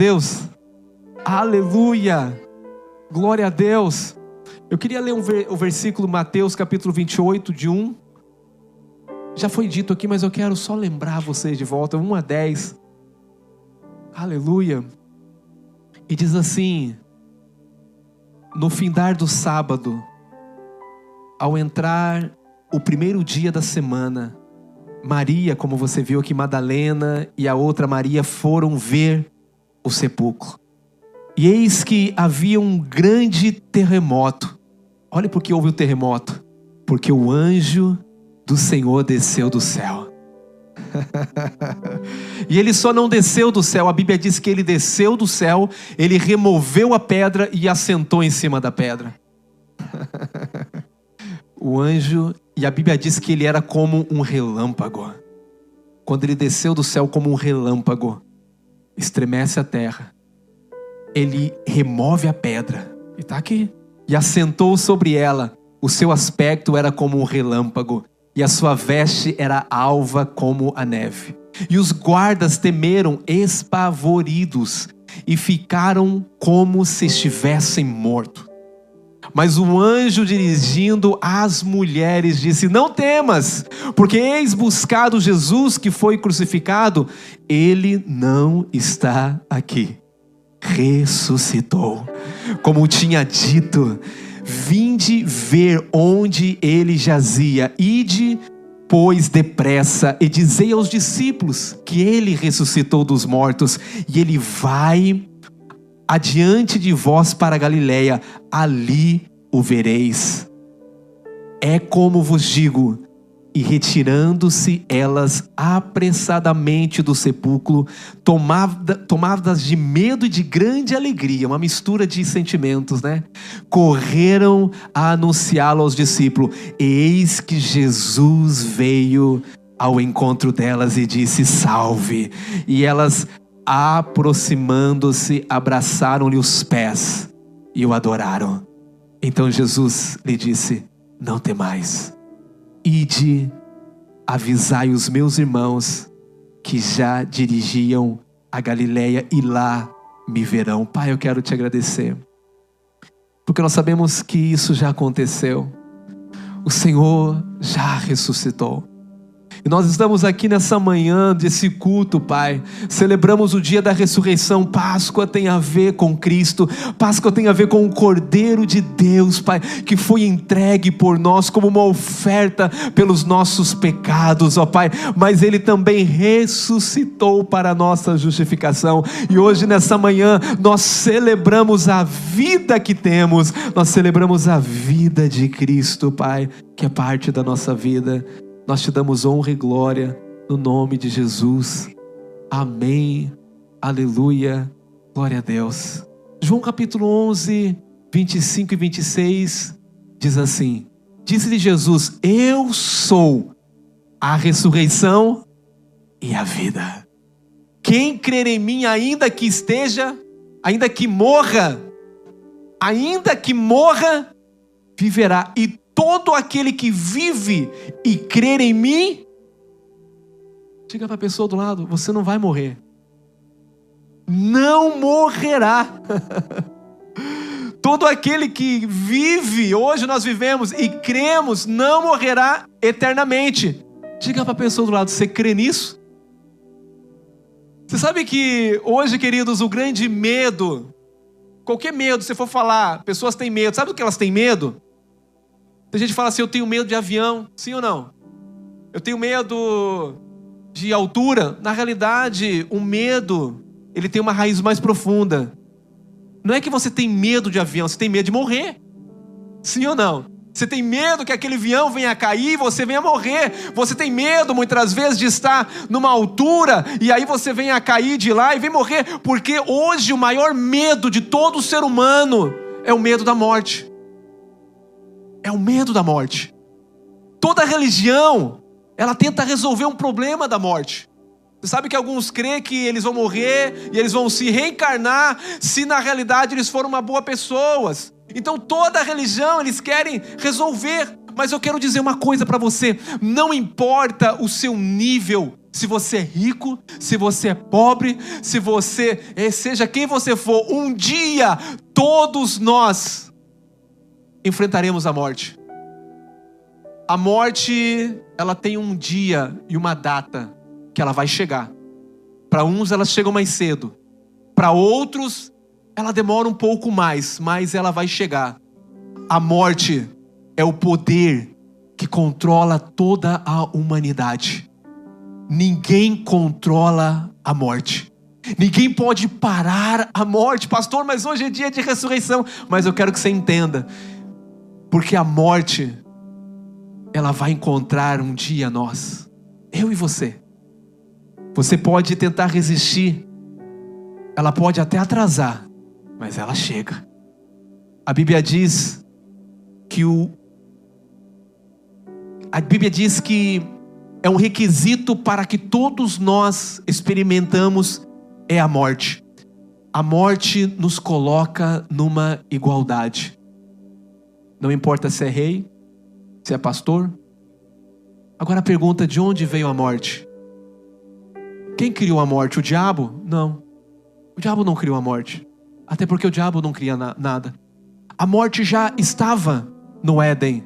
Deus, aleluia, glória a Deus. Eu queria ler o versículo Mateus capítulo 28, de 1. Já foi dito aqui, mas eu quero só lembrar vocês de volta, 1 a 10. Aleluia. E diz assim: no findar do sábado, ao entrar o primeiro dia da semana, Maria, como você viu aqui, Madalena, e a outra Maria foram ver o sepulcro. E eis que havia um grande terremoto. Olha por que houve o terremoto. Porque o anjo do Senhor desceu do céu. E ele só não desceu do céu, a Bíblia diz que ele desceu do céu, ele removeu a pedra e assentou em cima da pedra. O anjo, e a Bíblia diz que ele era como um relâmpago. Quando ele desceu do céu como um relâmpago, estremece a terra. Ele remove a pedra, e está aqui, e assentou sobre ela. O seu aspecto era como um relâmpago, e a sua veste era alva como a neve. E os guardas temeram espavoridos, e ficaram como se estivessem mortos. Mas o anjo, dirigindo às mulheres, disse: não temas, porque eis buscado Jesus que foi crucificado. Ele não está aqui, ressuscitou, como tinha dito. Vinde ver onde ele jazia. Ide, pois, depressa e dizei aos discípulos que ele ressuscitou dos mortos, e ele vai adiante de vós para a Galileia, ali o vereis. É como vos digo. E retirando-se elas apressadamente do sepulcro, tomadas de medo e de grande alegria, uma mistura de sentimentos, né? Correram a anunciá-lo aos discípulos. Eis que Jesus veio ao encontro delas e disse: salve. E elas, aproximando-se, abraçaram-lhe os pés e o adoraram. Então Jesus lhe disse: não temais. Ide, avisai os meus irmãos que já dirigiam a Galileia, e lá me verão. Pai, eu quero te agradecer, porque nós sabemos que isso já aconteceu. O Senhor já ressuscitou. E nós estamos aqui nessa manhã desse culto, Pai. Celebramos o dia da ressurreição. Páscoa tem a ver com Cristo. Páscoa tem a ver com o Cordeiro de Deus, Pai, que foi entregue por nós como uma oferta pelos nossos pecados, ó Pai. Mas Ele também ressuscitou para a nossa justificação. E hoje, nessa manhã, nós celebramos a vida que temos. Nós celebramos a vida de Cristo, Pai, que é parte da nossa vida. Nós te damos honra e glória no nome de Jesus. Amém. Aleluia. Glória a Deus. João capítulo 11, 25 e 26 diz assim: disse-lhe Jesus: eu sou a ressurreição e a vida. Quem crer em mim, ainda que esteja, ainda que morra, viverá. E todo aquele que vive e crer em mim, diga para a pessoa do lado: você não vai morrer. Não morrerá. Todo aquele que vive, hoje nós vivemos e cremos, não morrerá eternamente. Diga para a pessoa do lado: você crê nisso? Você sabe que hoje, queridos, o grande medo, qualquer medo, se for falar, pessoas têm medo. Sabe do que elas têm medo? Tem gente que fala assim: eu tenho medo de avião. Sim ou não? Eu tenho medo de altura. Na realidade, o medo, ele tem uma raiz mais profunda. Não é que você tem medo de avião, você tem medo de morrer. Sim ou não? Você tem medo que aquele avião venha a cair e você venha a morrer. Você tem medo, muitas vezes, de estar numa altura e aí você venha a cair de lá e vem morrer. Porque hoje o maior medo de todo ser humano é o medo da morte. É o medo da morte. Toda religião, ela tenta resolver um problema da morte. Você sabe que alguns creem que eles vão morrer e eles vão se reencarnar se na realidade eles foram uma boa pessoas. Então toda religião eles querem resolver. Mas eu quero dizer uma coisa para você: não importa o seu nível, se você é rico, se você é pobre, se você seja quem você for, um dia todos nós enfrentaremos a morte. A morte, ela tem um dia e uma data que ela vai chegar. Para uns ela chega mais cedo, para outros ela demora um pouco mais, mas ela vai chegar. A morte é o poder que controla toda a humanidade. Ninguém controla a morte. Ninguém pode parar a morte. Pastor, mas hoje é dia de ressurreição. Mas eu quero que você entenda, porque a morte, ela vai encontrar um dia nós, eu e você. Você pode tentar resistir, ela pode até atrasar, mas ela chega. A Bíblia diz que é um requisito para que todos nós experimentamos é a morte. A morte nos coloca numa igualdade. Não importa se é rei, se é pastor. Agora a pergunta: de onde veio a morte? Quem criou a morte? O diabo? Não. O diabo não criou a morte. Até porque o diabo não cria nada. A morte já estava no Éden.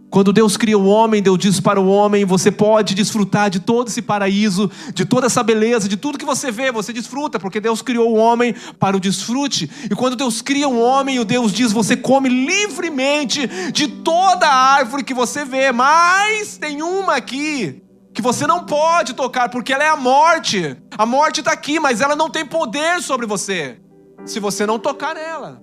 Quando Deus cria o homem, Deus diz para o homem: você pode desfrutar de todo esse paraíso, de toda essa beleza, de tudo que você vê, você desfruta, porque Deus criou o homem para o desfrute. E quando Deus cria um homem, o Deus diz: você come livremente de toda a árvore que você vê, mas tem uma aqui que você não pode tocar, porque ela é a morte. A morte está aqui, mas ela não tem poder sobre você, se você não tocar nela.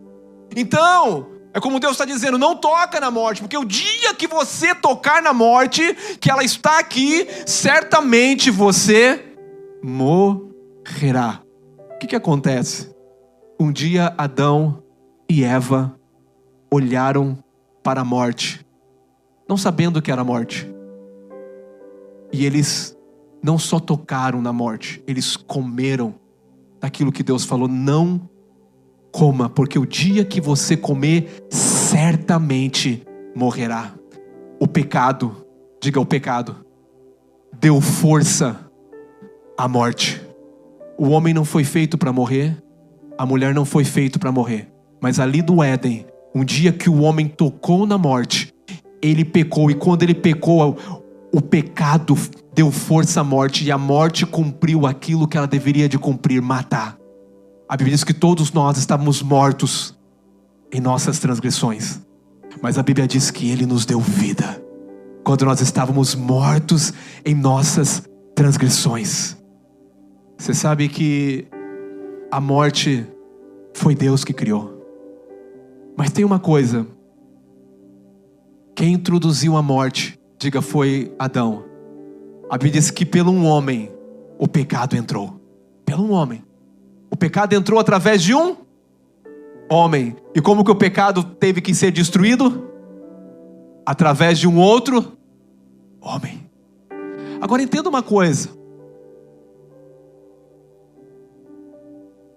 Então, é como Deus está dizendo: não toca na morte, porque o dia que você tocar na morte, que ela está aqui, certamente você morrerá. O que acontece? Um dia Adão e Eva olharam para a morte, não sabendo o que era a morte. E eles não só tocaram na morte, eles comeram daquilo que Deus falou: não coma, porque o dia que você comer, certamente morrerá. O pecado, diga o pecado, deu força à morte. O homem não foi feito para morrer, a mulher não foi feita para morrer. Mas ali do Éden, um dia que o homem tocou na morte, ele pecou. E quando ele pecou, o pecado deu força à morte. E a morte cumpriu aquilo que ela deveria de cumprir: matar. A Bíblia diz que todos nós estávamos mortos em nossas transgressões, mas a Bíblia diz que Ele nos deu vida quando nós estávamos mortos em nossas transgressões. Você sabe que a morte foi Deus que criou. Mas tem uma coisa: quem introduziu a morte, diga, foi Adão. A Bíblia diz que pelo um homem o pecado entrou. Pelo um homem. O pecado entrou através de um homem. E como que o pecado teve que ser destruído? Através de um outro homem. Agora entenda uma coisa.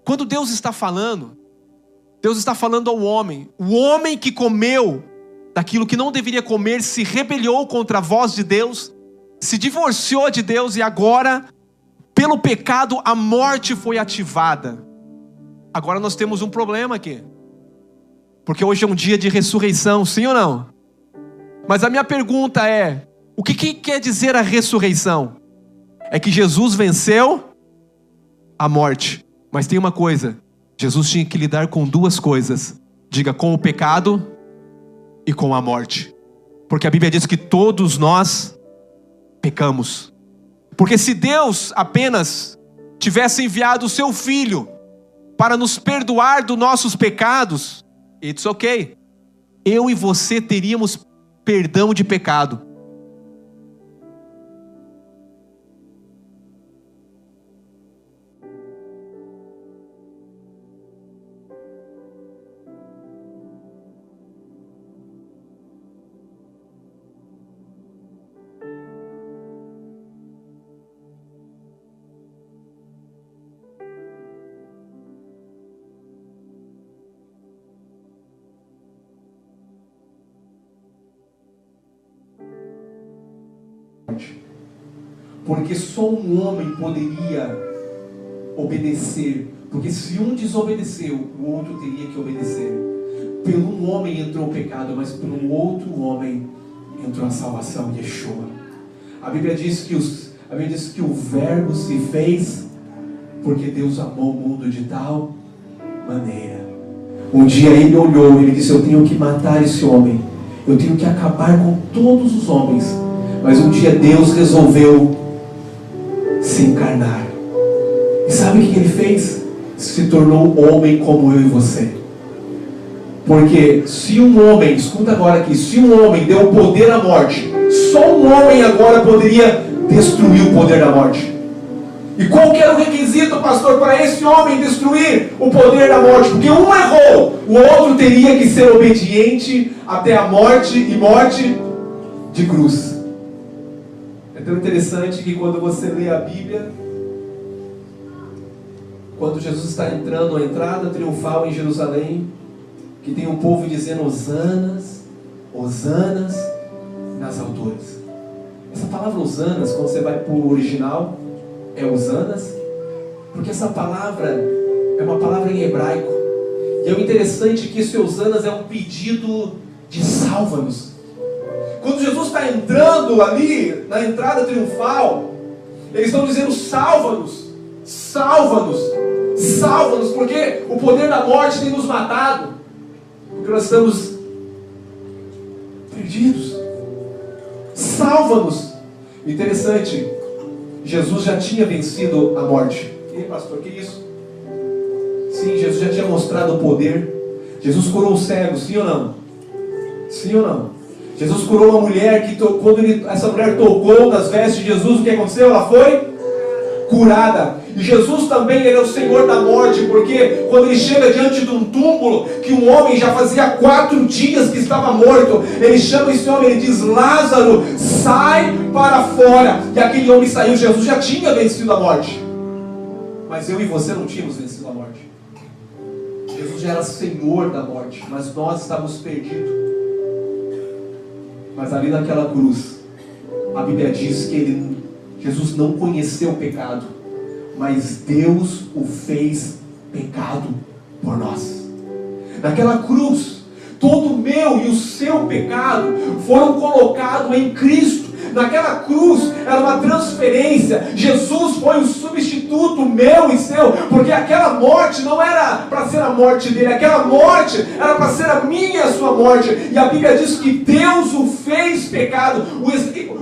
Quando Deus está falando ao homem. O homem que comeu daquilo que não deveria comer, se rebelou contra a voz de Deus, se divorciou de Deus, e agora, pelo pecado, a morte foi ativada. Agora nós temos um problema aqui, porque hoje é um dia de ressurreição, sim ou não? Mas a minha pergunta é: o que quer dizer a ressurreição? É que Jesus venceu a morte. Mas tem uma coisa: Jesus tinha que lidar com duas coisas. Diga, com o pecado e com a morte. Porque a Bíblia diz que todos nós pecamos. Porque se Deus apenas tivesse enviado o seu Filho para nos perdoar dos nossos pecados, it's ok. Eu e você teríamos perdão de pecado. Porque só um homem poderia obedecer. Porque se um desobedeceu, o outro teria que obedecer. Pelo um homem entrou o pecado, mas por um outro homem entrou a salvação, Yeshua. A Bíblia diz que o Verbo se fez porque Deus amou o mundo de tal maneira. Um dia ele olhou e ele disse: eu tenho que matar esse homem, eu tenho que acabar com todos os homens. Mas um dia Deus resolveu se encarnar. E sabe o que ele fez? Se tornou homem como eu e você. Porque se um homem, escuta agora aqui, se um homem deu poder à morte, só um homem agora poderia destruir o poder da morte. E qual que era o requisito, pastor, para esse homem destruir o poder da morte? Porque um errou, o outro teria que ser obediente até a morte, e morte de cruz. É tão interessante que quando você lê a Bíblia, quando Jesus está entrando, a entrada triunfal em Jerusalém, que tem um povo dizendo hosanas, hosanas nas alturas. Essa palavra hosanas, quando você vai para o original, é hosanas, porque essa palavra é uma palavra em hebraico. E é o interessante que esse hosanas é um pedido de salva-nos. Quando Jesus está entrando ali, na entrada triunfal, eles estão dizendo salva-nos, salva-nos, salva-nos, porque o poder da morte tem nos matado, porque nós estamos perdidos. Salva-nos. Interessante, Jesus já tinha vencido a morte. E aí, pastor, que isso? Sim, Jesus já tinha mostrado o poder. Jesus curou os cegos, sim ou não? Sim ou não? Jesus curou uma mulher que, quando essa mulher tocou nas vestes de Jesus, o que aconteceu? Ela foi curada. E Jesus também, ele é o Senhor da morte, porque quando ele chega diante de um túmulo, que um homem já fazia 4 dias que estava morto, ele chama esse homem, ele diz: Lázaro, sai para fora. E aquele homem saiu. Jesus já tinha vencido a morte, mas eu e você não tínhamos vencido a morte. Jesus já era Senhor da morte, mas nós estávamos perdidos. Mas ali naquela cruz, a Bíblia diz que Jesus não conheceu o pecado, mas Deus o fez pecado por nós. Naquela cruz, todo o meu e o seu pecado foram colocados em Cristo. Naquela cruz era uma transferência. Jesus foi o substituto meu e seu, porque aquela morte não era para ser a morte dele, aquela morte era para ser a minha e a sua morte. E a Bíblia diz que Deus o fez pecado.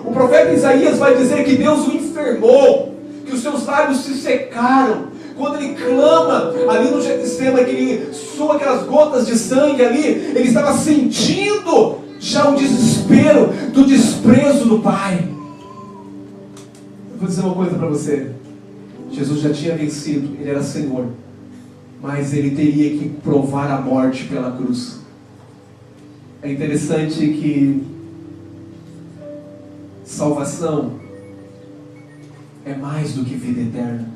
O profeta Isaías vai dizer que Deus o enfermou, que os seus lábios se secaram. Quando ele clama ali no Getsêmani, que ele soa aquelas gotas de sangue ali, ele estava sentindo já o desespero do desprezo do Pai. Eu vou dizer uma coisa para você. Jesus já tinha vencido, ele era Senhor, mas ele teria que provar a morte pela cruz. É interessante que salvação é mais do que vida eterna.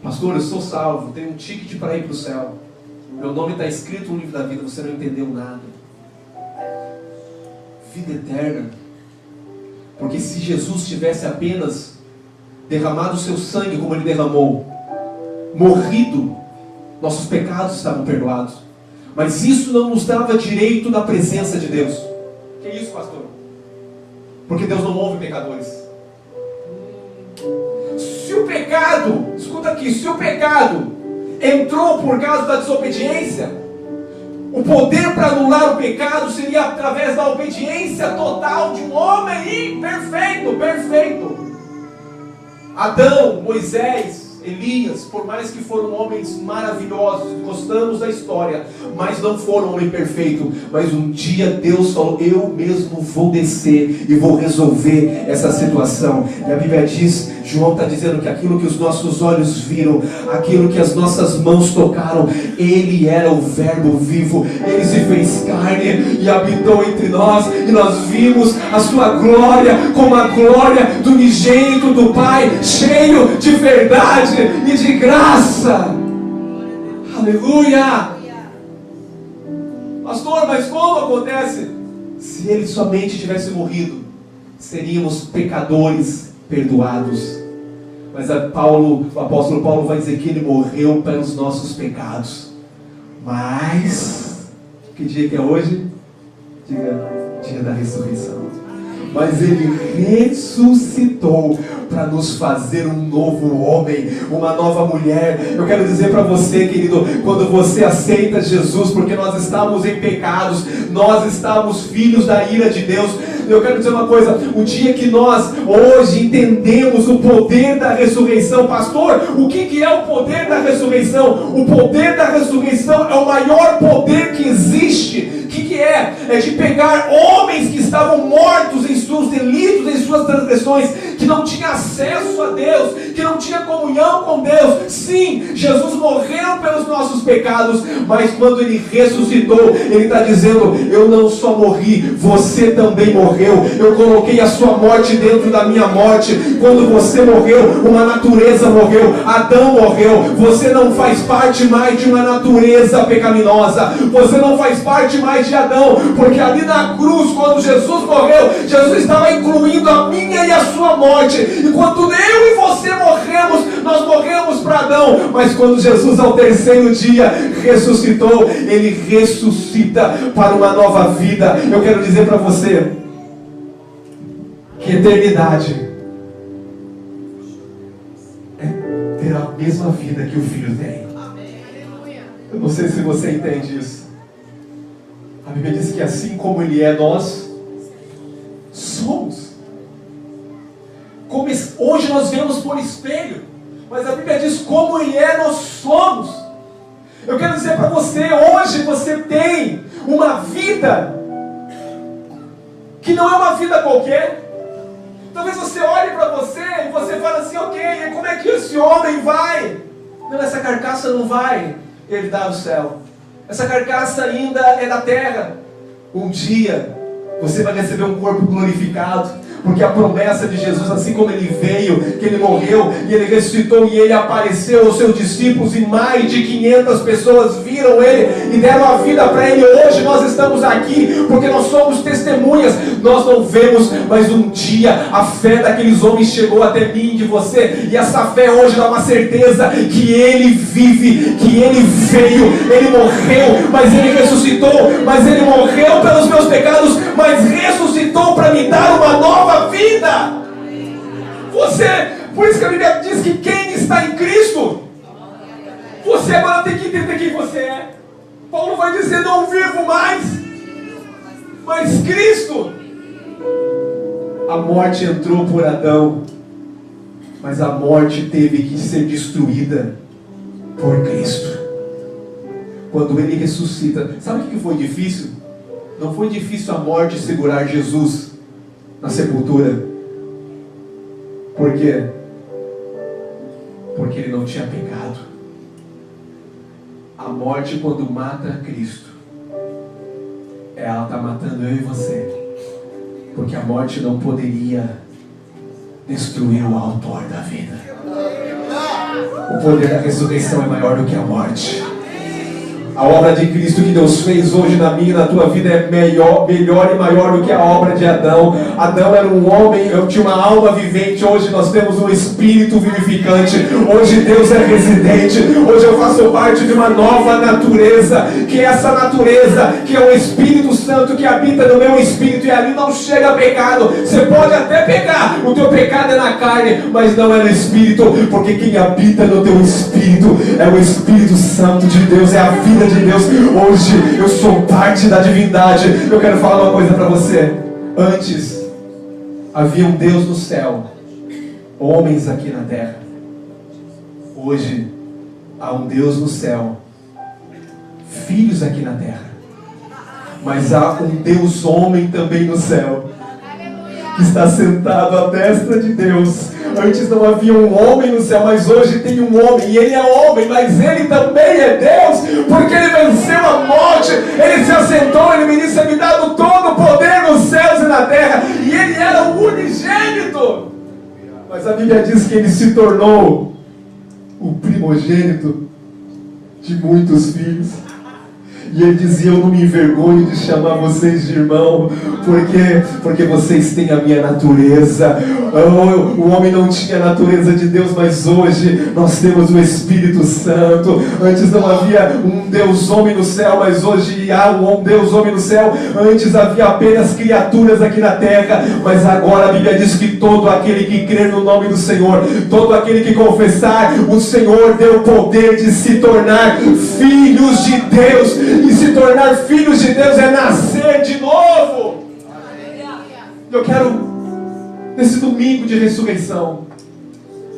Pastor, eu sou salvo, tenho um ticket para ir para o céu, meu nome está escrito no livro da vida. Você não entendeu nada. Vida eterna, porque se Jesus tivesse apenas derramado o seu sangue como ele derramou, morrido, nossos pecados estavam perdoados. Mas isso não nos dava direito da presença de Deus. Que isso, pastor? Porque Deus não ouve pecadores. Se o pecado, escuta aqui, se o pecado entrou por causa da desobediência, o poder para anular o pecado seria através da obediência total de um homem perfeito. Adão, Moisés, Elias, por mais que foram homens maravilhosos, gostamos da história, mas não foram homem perfeito. Mas um dia Deus falou: eu mesmo vou descer e vou resolver essa situação. E a Bíblia diz, João está dizendo que aquilo que os nossos olhos viram, aquilo que as nossas mãos tocaram, ele era o Verbo vivo. Ele se fez carne e habitou entre nós, e nós vimos a sua glória como a glória do unigênito do Pai, cheio de verdade e de graça. Aleluia! Pastor, mas como acontece? Se ele somente tivesse morrido, seríamos pecadores perdoados. Mas o apóstolo Paulo vai dizer que ele morreu pelos nossos pecados. Mas, que dia que é hoje? Dia da ressurreição. Mas ele ressuscitou para nos fazer um novo homem, uma nova mulher. Eu quero dizer para você, querido, quando você aceita Jesus, porque nós estávamos em pecados, nós estávamos filhos da ira de Deus. Eu quero dizer uma coisa, o dia que nós hoje entendemos o poder da ressurreição, pastor, o que é o poder da ressurreição? O poder da ressurreição é o maior poder que existe. O que é? É de pegar homens que estavam mortos em seus delitos, em suas transgressões, que não tinham acesso a Deus, que não tinham comunhão com Deus. Sim, Jesus morreu pelos nossos pecados, mas quando Ele ressuscitou, Ele está dizendo, eu não só morri, você também morreu. Eu coloquei a sua morte dentro da minha morte. Quando você morreu, uma natureza morreu, Adão morreu. Você não faz parte mais de uma natureza pecaminosa, você não faz parte mais de Adão, porque ali na cruz, quando Jesus morreu, Jesus estava incluindo a minha e a sua morte. E quando eu e você morremos, nós morremos para Adão. Mas quando Jesus ao terceiro dia ressuscitou, Ele ressuscita para uma nova vida. Eu quero dizer para você que eternidade é ter a mesma vida que o Filho tem. Eu não sei se você entende isso. A Bíblia diz que assim como Ele é, nós somos. Como hoje nós vemos por espelho, mas a Bíblia diz como Ele é, nós somos. Eu quero dizer para você, hoje você tem uma vida que não é uma vida qualquer. Talvez você olhe para você e você fale assim, ok, como é que esse homem vai? Não, essa carcaça não vai herdar o céu. Essa carcaça ainda é da terra. Um dia você vai receber um corpo glorificado, porque a promessa de Jesus, assim como Ele veio, que Ele morreu e Ele ressuscitou e Ele apareceu aos seus discípulos e mais de 500 pessoas viram Ele e deram a vida para Ele. Hoje nós estamos aqui porque nós somos testemunhas. Nós não vemos, mas um dia a fé daqueles homens chegou até mim e de você, e essa fé hoje dá uma certeza que Ele vive, que Ele veio, Ele morreu, mas Ele ressuscitou, mas Ele morreu pelos meus pecados, mas ressuscitou para me dar uma nova vida. Por isso que a Bíblia diz que quem está em Cristo, você agora tem que entender quem você é. Paulo vai dizer, não vivo mais, mas Cristo. A morte entrou por Adão, mas a morte teve que ser destruída por Cristo. Quando Ele ressuscita, sabe o que foi difícil? Não foi difícil a morte segurar Jesus na sepultura. Por quê? Porque Ele não tinha pecado. A morte, quando mata Cristo, ela está matando eu e você. Porque a morte não poderia destruir o autor da vida. O poder da ressurreição é maior do que a morte. A obra de Cristo que Deus fez hoje na minha e na tua vida é melhor e maior do que a obra de Adão. Adão era um homem, eu tinha uma alma vivente. Hoje nós temos um espírito vivificante. Hoje Deus é residente. Hoje eu faço parte de uma nova natureza, que é essa natureza, que é o Espírito Santo que habita no meu espírito, e ali não chega pecado. Você pode até pecar, o teu pecado é na carne, mas não é no espírito, porque quem habita no teu espírito é o Espírito Santo de Deus, é a vida de Deus. Hoje eu sou parte da divindade. Eu quero falar uma coisa para você. Antes havia um Deus no céu, homens aqui na terra. Hoje há um Deus no céu, filhos aqui na terra. Mas há um Deus homem também no céu, que está sentado à destra de Deus. Antes não havia um homem no céu, mas hoje tem um homem, e ele é homem, mas ele também é Deus, porque ele venceu a morte, ele se assentou, ele me disse, me dado todo o poder nos céus e na terra, e ele era o unigênito. Mas a Bíblia diz que ele se tornou o primogênito de muitos filhos. E ele dizia: eu não me envergonho de chamar vocês de irmão, porque vocês têm a minha natureza. O homem não tinha a natureza de Deus, mas hoje nós temos o Espírito Santo. Antes não havia um Deus homem no céu, mas hoje há um Deus homem no céu. Antes havia apenas criaturas aqui na terra, mas agora a Bíblia diz que todo aquele que crer no nome do Senhor, todo aquele que confessar, o Senhor deu o poder de se tornar filhos de Deus. E se tornar filhos de Deus é nascer de novo. Eu quero, nesse domingo de ressurreição,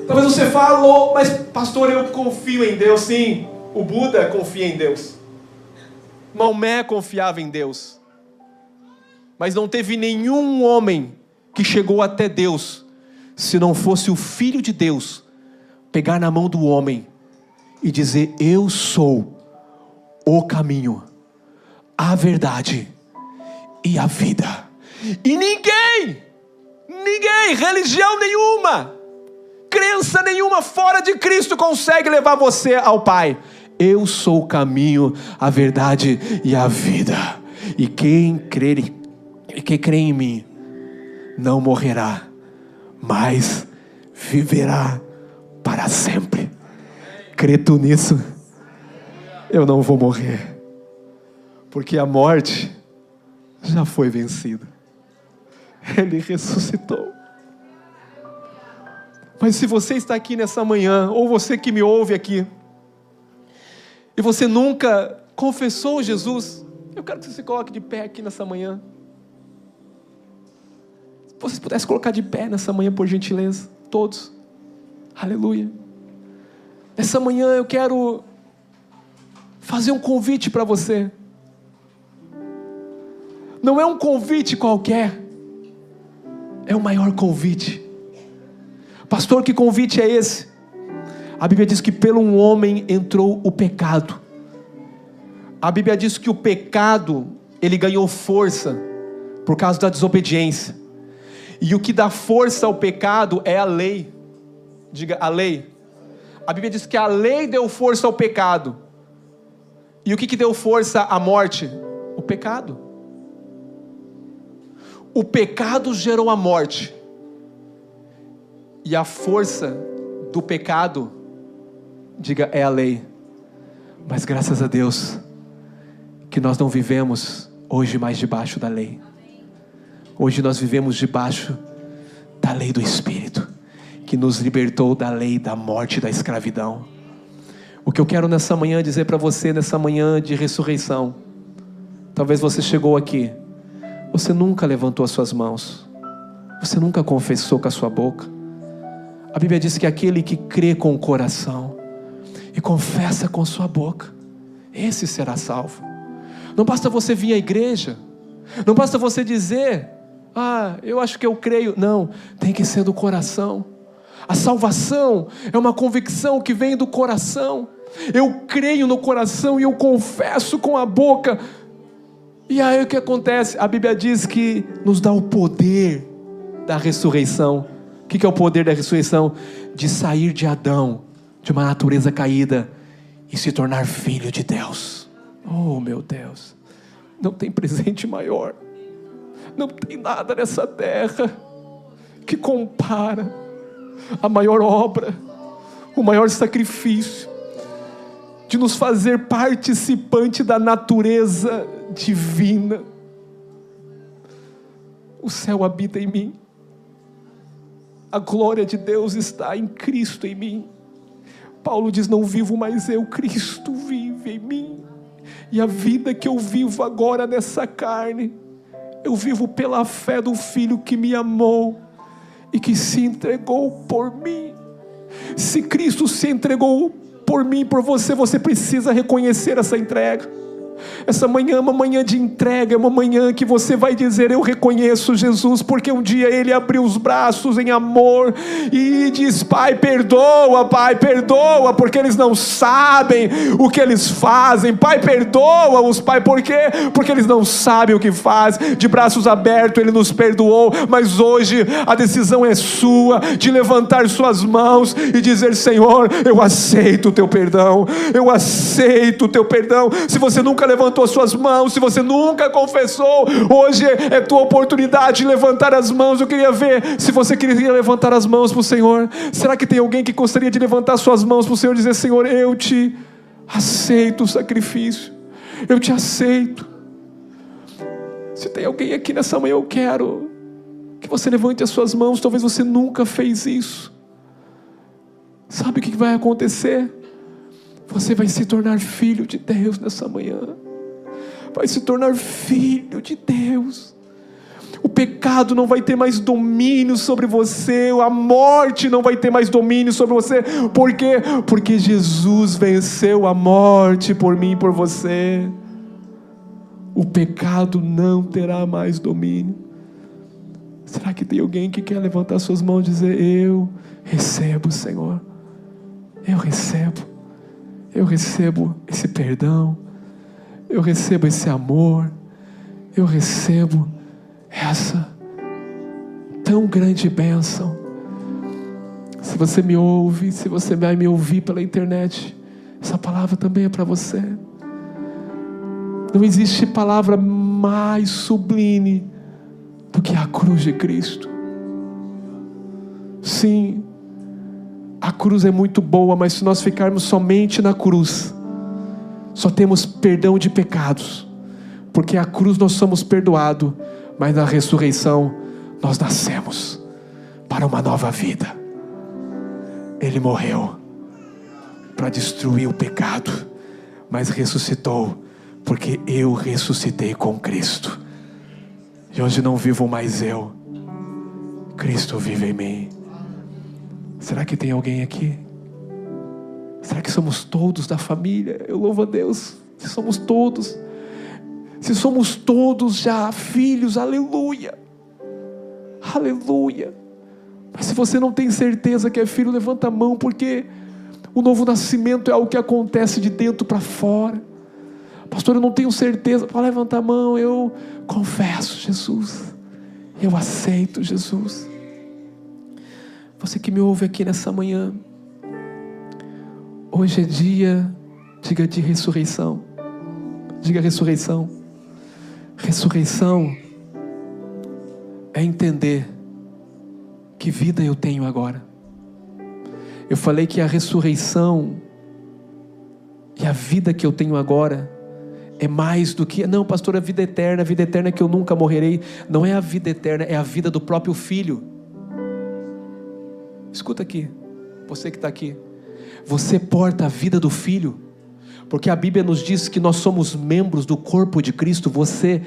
talvez você fale: mas pastor, eu confio em Deus. Sim, o Buda confia em Deus, Maomé confiava em Deus, mas não teve nenhum homem que chegou até Deus, se não fosse o Filho de Deus pegar na mão do homem e dizer: eu sou o caminho, a verdade e a vida. E ninguém, religião nenhuma, crença nenhuma fora de Cristo consegue levar você ao Pai. Eu sou o caminho, a verdade e a vida. E quem crê em mim não morrerá, mas viverá para sempre. Crê tu nisso? Eu não vou morrer, porque a morte já foi vencida. Ele ressuscitou. Mas se você está aqui nessa manhã, ou você que me ouve aqui, e você nunca confessou Jesus, eu quero que você se coloque de pé aqui nessa manhã. Se você pudesse colocar de pé nessa manhã, por gentileza, todos. Aleluia. Nessa manhã eu quero fazer um convite para você. Não é um convite qualquer, é o maior convite. Pastor, que convite é esse? A Bíblia diz que pelo um homem entrou o pecado. A Bíblia diz que o pecado, ele ganhou força por causa da desobediência. E o que dá força ao pecado é a lei. Diga, a lei. A Bíblia diz que a lei deu força ao pecado. E o que deu força à morte? O pecado. O pecado gerou a morte. E a força do pecado, diga, é a lei. Mas graças a Deus que nós não vivemos hoje mais debaixo da lei. Hoje nós vivemos debaixo da lei do Espírito, que nos libertou da lei da morte e da escravidão. O que eu quero nessa manhã dizer para você, nessa manhã de ressurreição, talvez você chegou aqui, você nunca levantou as suas mãos, você nunca confessou com a sua boca. A Bíblia diz que aquele que crê com o coração e confessa com sua boca, esse será salvo. Não basta você vir à igreja, não basta você dizer: eu acho que eu creio. Não, tem que ser do coração. A salvação é uma convicção que vem do coração. Eu creio no coração e eu confesso com a boca. E aí o que acontece? A Bíblia diz que nos dá o poder da ressurreição. O que é o poder da ressurreição? De sair de Adão, de uma natureza caída, e se tornar filho de Deus. Oh meu Deus, não tem presente maior, não tem nada nessa terra que compara a maior obra, o maior sacrifício, de nos fazer participante da natureza divina. O céu habita em mim, a glória de Deus está em Cristo em mim. Paulo diz: não vivo mais eu, Cristo vive em mim. E a vida que eu vivo agora nessa carne, eu vivo pela fé do Filho que me amou e que se entregou por mim. Se Cristo se entregou por mim, por você, você precisa reconhecer essa entrega. Essa manhã é uma manhã de entrega, é uma manhã que você vai dizer: eu reconheço Jesus, porque um dia Ele abriu os braços em amor e diz: Pai, perdoa, porque eles não sabem o que eles fazem. Pai, perdoa-os, Pai, por quê? Porque eles não sabem o que fazem. De braços abertos Ele nos perdoou, mas hoje a decisão é sua, de levantar suas mãos e dizer: Senhor, eu aceito o Teu perdão, eu aceito o Teu perdão. Se você nunca nunca levantou as suas mãos, se você nunca confessou, hoje é tua oportunidade de levantar as mãos. Eu queria ver se você queria levantar as mãos para o Senhor. Será que tem alguém que gostaria de levantar suas mãos para o Senhor e dizer: Senhor, eu te aceito o sacrifício, eu te aceito. Se tem alguém aqui nessa manhã, eu quero que você levante as suas mãos. Talvez você nunca fez isso. Sabe o que vai acontecer? Você vai se tornar filho de Deus nessa manhã. Vai se tornar filho de Deus. O pecado não vai ter mais domínio sobre você. A morte não vai ter mais domínio sobre você. Por quê? Porque Jesus venceu a morte por mim e por você. O pecado não terá mais domínio. Será que tem alguém que quer levantar suas mãos e dizer: eu recebo, Senhor. Eu recebo esse perdão, eu recebo esse amor, eu recebo essa tão grande bênção. Se você me ouve, se você vai me ouvir pela internet, essa palavra também é para você. Não existe palavra mais sublime do que a cruz de Cristo. Sim, a cruz é muito boa, mas se nós ficarmos somente na cruz, só temos perdão de pecados, porque a cruz nós somos perdoados, mas na ressurreição nós nascemos para uma nova vida. Ele morreu para destruir o pecado, mas ressuscitou, porque eu ressuscitei com Cristo, e hoje não vivo mais eu, Cristo vive em mim. Será que tem alguém aqui? Será que somos todos da família? Eu louvo a Deus, se somos todos. Se somos todos já filhos, aleluia. Aleluia. Mas se você não tem certeza que é filho, levanta a mão, porque o novo nascimento é algo que acontece de dentro para fora. Pastor, eu não tenho certeza. Pode levantar a mão. Eu confesso Jesus, eu aceito Jesus. Você que me ouve aqui nessa manhã, hoje é dia, diga, de ressurreição. Diga ressurreição. Ressurreição é entender que vida eu tenho agora. Eu falei que a ressurreição e a vida que eu tenho agora é mais do que... Não, pastor, a vida eterna é que eu nunca morrerei. Não é a vida eterna, é a vida do próprio Filho. Escuta aqui, você que está aqui, você porta a vida do Filho, porque a Bíblia nos diz que nós somos membros do corpo de Cristo. Você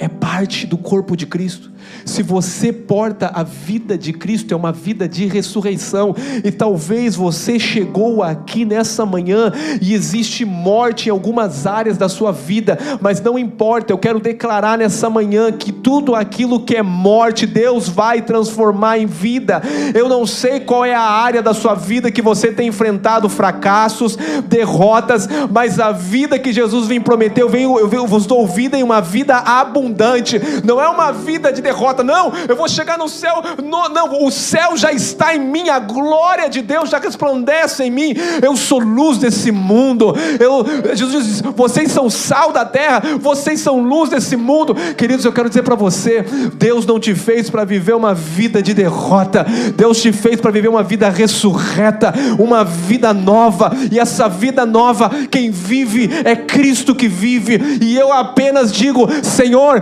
é parte do corpo de Cristo. Se você porta a vida de Cristo, é uma vida de ressurreição. E talvez você chegou aqui nessa manhã e existe morte em algumas áreas da sua vida, mas não importa. Eu quero declarar nessa manhã que tudo aquilo que é morte, Deus vai transformar em vida. Eu não sei qual é a área da sua vida que você tem enfrentado fracassos, derrotas, mas a vida que Jesus vem prometer, eu vos dou vida em uma vida abundante. Não é uma vida de derrota. Não, eu vou chegar no céu. Não, o céu já está em mim. A glória de Deus já resplandece em mim. Eu sou luz desse mundo. Jesus diz: vocês são sal da terra, vocês são luz desse mundo. Queridos, eu quero dizer para você, Deus não te fez para viver uma vida de derrota. Deus te fez para viver uma vida ressurreta, uma vida nova. E essa vida nova, quem vive é Cristo que vive. E eu apenas digo: Senhor,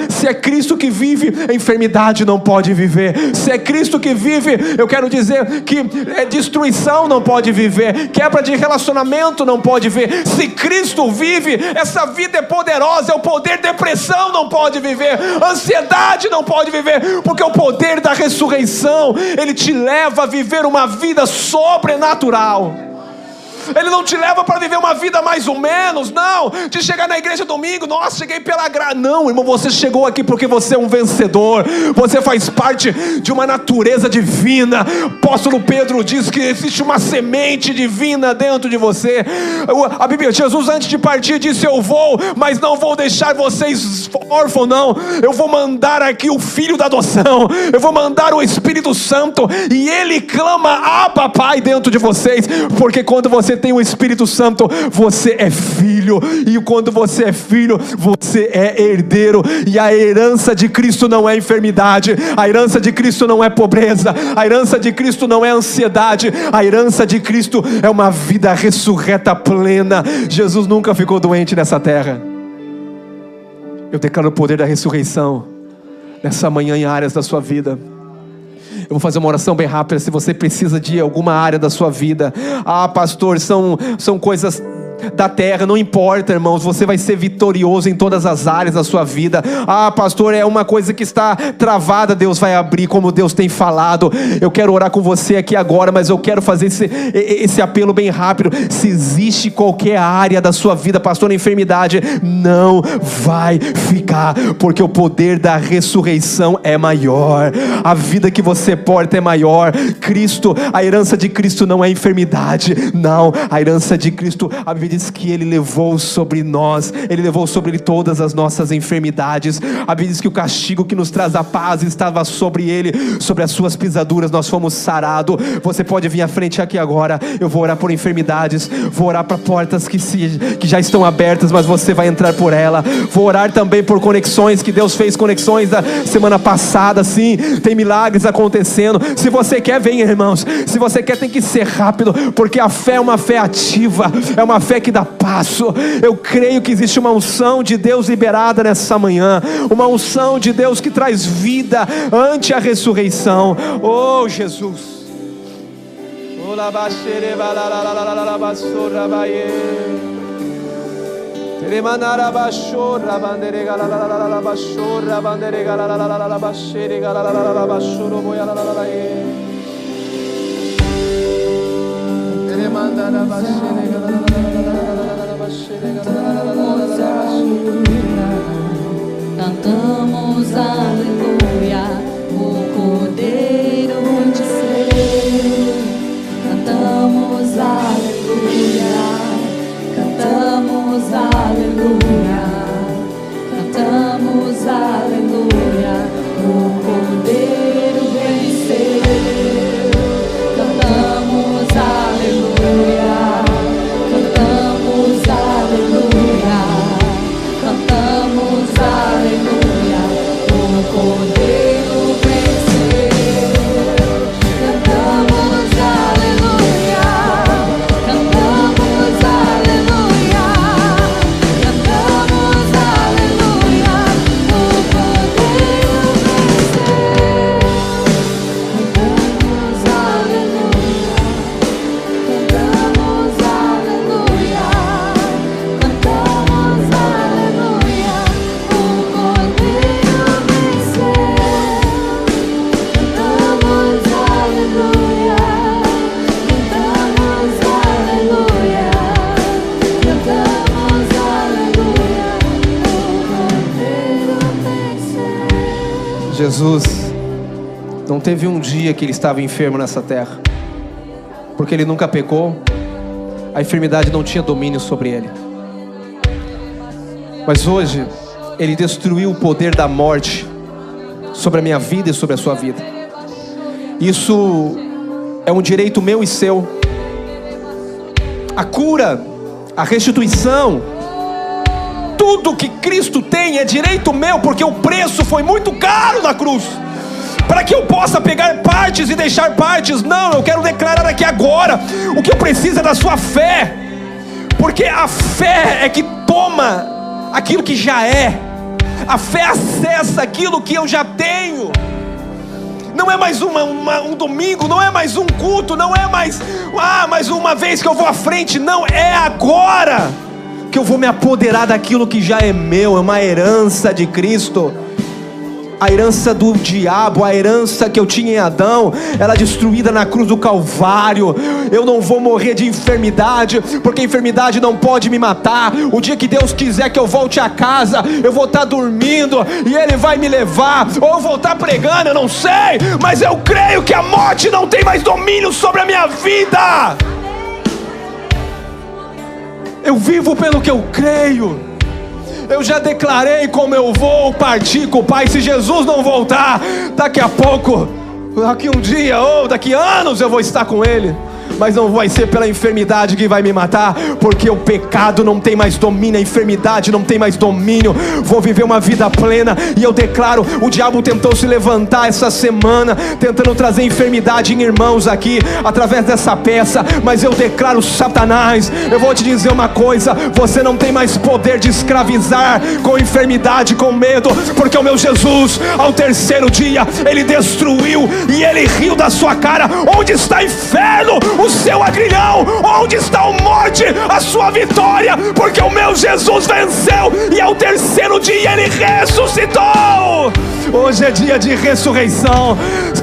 se é Cristo que vive, a enfermidade não pode viver. Se é Cristo que vive, eu quero dizer que destruição não pode viver, quebra de relacionamento não pode viver. Se Cristo vive, essa vida é poderosa. O poder de depressão não pode viver, ansiedade não pode viver, porque o poder da ressurreição, ele te leva a viver uma vida sobrenatural. Ele não te leva para viver uma vida mais ou menos, não, de chegar na igreja domingo, nossa, cheguei pela graça. Não, irmão, você chegou aqui porque você é um vencedor. Você faz parte de uma natureza divina. Apóstolo Pedro diz que existe uma semente divina dentro de você. A Bíblia, Jesus antes de partir disse: eu vou, mas não vou deixar vocês órfãos, não. Eu vou mandar aqui o Filho da adoção. Eu vou mandar o Espírito Santo, e Ele clama: Abba, Pai, dentro de vocês. Porque quando você tem o Espírito Santo, você é filho. E quando você é filho, você é herdeiro. E a herança de Cristo não é enfermidade, a herança de Cristo não é pobreza, a herança de Cristo não é ansiedade, a herança de Cristo é uma vida ressurreta plena. Jesus nunca ficou doente nessa terra. Eu declaro o poder da ressurreição nessa manhã em áreas da sua vida. Eu vou fazer uma oração bem rápida. Se você precisa de alguma área da sua vida, pastor, são coisas da terra, não importa, irmãos, você vai ser vitorioso em todas as áreas da sua vida. Pastor, é uma coisa que está travada, Deus vai abrir, como Deus tem falado. Eu quero orar com você aqui agora, mas eu quero fazer esse apelo bem rápido. Se existe qualquer área da sua vida, pastor, na enfermidade, não vai ficar, porque o poder da ressurreição é maior, a vida que você porta é maior. Cristo, a herança de Cristo não é enfermidade, não, a herança de Cristo, a Bíblia diz que Ele levou sobre nós, Ele levou sobre Ele todas as nossas enfermidades. A Bíblia diz que o castigo que nos traz a paz estava sobre Ele, sobre as suas pisaduras nós fomos sarados. Você pode vir à frente aqui agora. Eu vou orar por enfermidades, vou orar para portas que já estão abertas, mas você vai entrar por ela. Vou orar também por conexões, que Deus fez conexões da semana passada, sim, tem milagres acontecendo. Se você quer, vem, irmãos. Se você quer, tem que ser rápido, porque a fé é uma fé ativa, é uma fé que dá passo. Eu creio que existe uma unção de Deus liberada nessa manhã, uma unção de Deus que traz vida ante a ressurreição. Oh Jesus, cantamos aleluia, o Cordeiro de Deus. Cantamos aleluia, cantamos aleluia, cantamos aleluia, o Cordeiro venceu. Cantamos aleluia, cantamos aleluia, cantamos aleluia, o Cordeiro venceu. Cantamos aleluia, cantamos aleluia, cantamos aleluia, o Cordeiro venceu. Cantamos aleluia, cantamos aleluia, cantamos aleluia, o Cordeiro venceu. Cantamos aleluia, cantamos aleluia, cantamos aleluia, o Cordeiro venceu. Jesus não teve um dia que Ele estava enfermo nessa terra, porque Ele nunca pecou, a enfermidade não tinha domínio sobre Ele. Mas hoje Ele destruiu o poder da morte sobre a minha vida e sobre a sua vida. Isso é um direito meu e seu. A cura, a restituição, tudo que Cristo tem é direito meu, porque o preço foi muito caro na cruz, para que eu possa pegar partes e deixar partes. Não, eu quero declarar aqui agora, o que eu preciso é da sua fé, porque a fé é que toma aquilo que já é, a fé acessa aquilo que eu já tenho. Não é mais um domingo, não é mais um culto, não é mais uma vez que eu vou à frente. Não, é agora que eu vou me apoderar daquilo que já é meu. É uma herança de Cristo. A herança do diabo, a herança que eu tinha em Adão, ela é destruída na cruz do Calvário. Eu não vou morrer de enfermidade, porque a enfermidade não pode me matar. O dia que Deus quiser que eu volte a casa, eu vou estar dormindo e Ele vai me levar, ou eu vou estar pregando, eu não sei, mas eu creio que a morte não tem mais domínio sobre a minha vida. Eu vivo pelo que eu creio. Eu já declarei como eu vou partir com o Pai. Se Jesus não voltar, daqui a pouco, daqui um dia ou daqui anos eu vou estar com Ele. mas não vai ser pela enfermidade que vai me matar, porque o pecado não tem mais domínio, a enfermidade não tem mais domínio. Vou viver uma vida plena. E eu declaro, o diabo tentou se levantar essa semana, tentando trazer enfermidade em irmãos aqui, através dessa peça, mas eu declaro: Satanás, eu vou te dizer uma coisa, você não tem mais poder de escravizar com enfermidade, com medo, porque o meu Jesus, ao terceiro dia, Ele destruiu e Ele riu da sua cara. Onde está, inferno, o seu agrilhão? Onde está, a morte, a sua vitória? Porque o meu Jesus venceu e ao terceiro dia Ele ressuscitou. Hoje é dia de ressurreição.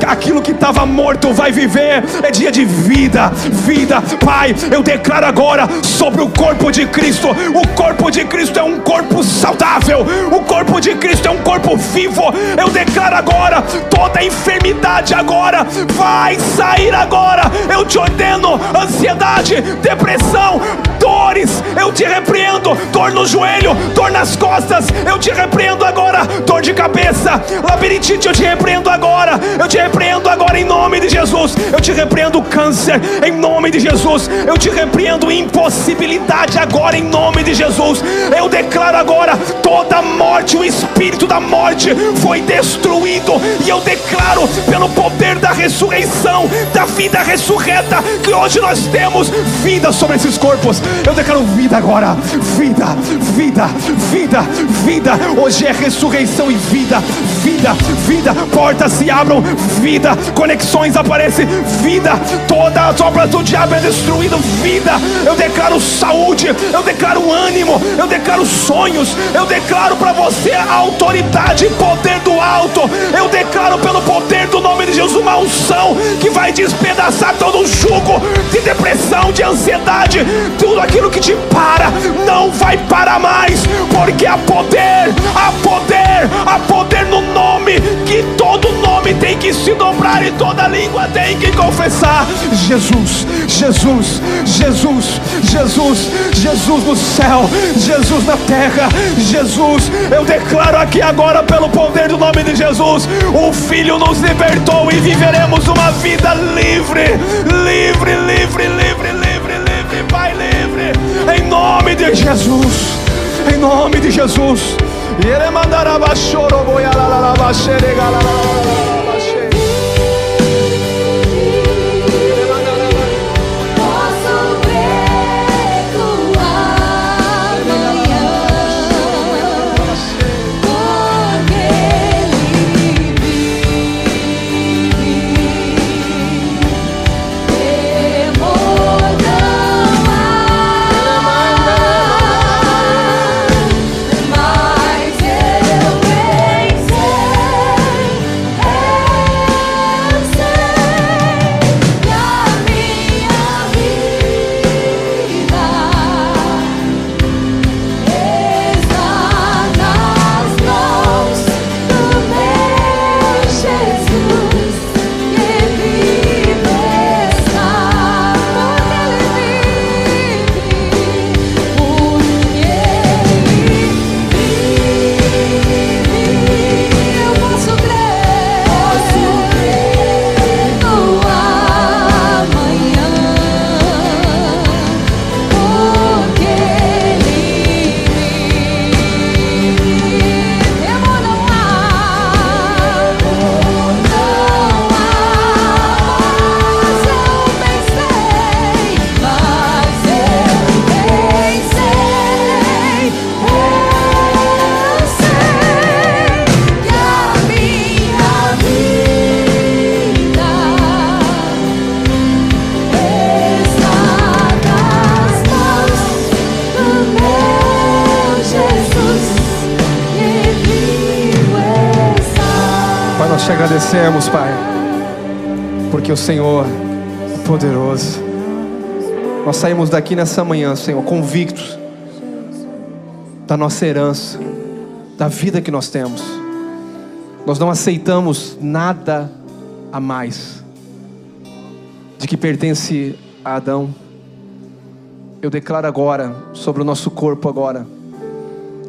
Aquilo que estava morto vai viver. É dia de vida, vida. Pai, eu declaro agora sobre o corpo de Cristo. O corpo de Cristo é um corpo saudável. O corpo de Cristo é um corpo vivo. Eu declaro agora, toda enfermidade agora vai sair agora. Eu te ordeno, ansiedade, depressão, dores, eu te repreendo. Dor no joelho, dor nas costas, eu te repreendo agora. Dor de cabeça, labirintite, eu te repreendo agora. Eu te repreendo agora em nome de Jesus. Eu te repreendo câncer em nome de Jesus. Eu te repreendo impossibilidade agora em nome de Jesus. Eu declaro agora toda morte, o espírito da morte foi destruído. E eu declaro pelo poder da ressurreição, da vida ressurreta, que hoje nós temos vida sobre esses corpos. Eu declaro vida agora. Vida, vida, vida, vida. Hoje é ressurreição e vida. Vida, vida, portas se abram, vida, conexões aparecem, vida, toda a obra do diabo é destruída, vida. Eu declaro saúde, eu declaro ânimo, eu declaro sonhos, eu declaro para você a autoridade e poder do alto. Eu declaro pelo poder do nome de Jesus uma unção que vai despedaçar todo o jugo de depressão, de ansiedade, tudo aquilo que te para, não vai parar mais, porque há poder, há poder, há poder no nome, que todo nome tem que se dobrar e toda língua tem que confessar: Jesus, Jesus, Jesus, Jesus, Jesus no céu, Jesus na terra, Jesus. Eu declaro aqui agora pelo poder do nome de Jesus, o Filho nos libertou e viveremos uma vida livre, livre, livre, livre, livre, livre, Pai, livre, em nome de Jesus, em nome de Jesus. Posso ver tua manhã, porque Ele vive. Temor não há, mas eu te agradecemos, Pai, porque o Senhor é poderoso. Nós saímos daqui nessa manhã, Senhor, convictos da nossa herança, da vida que nós temos. Nós não aceitamos nada a mais de que pertence a Adão. Eu declaro agora sobre o nosso corpo agora.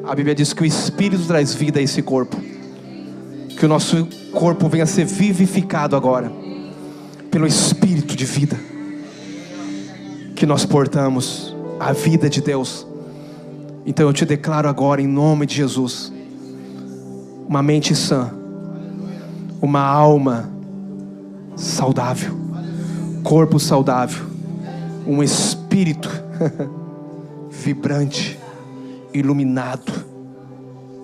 A Bíblia diz que o Espírito traz vida a esse corpo. Que o nosso corpo venha a ser vivificado agora pelo Espírito de vida. que nós portamos a vida de Deus. Então eu te declaro agora, em nome de Jesus, uma mente sã, uma alma saudável, corpo saudável, um espírito vibrante, iluminado,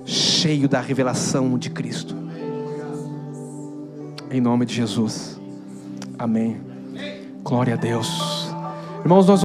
cheio da revelação de Cristo. Em nome de Jesus. Amém. Glória a Deus. Irmãos, nós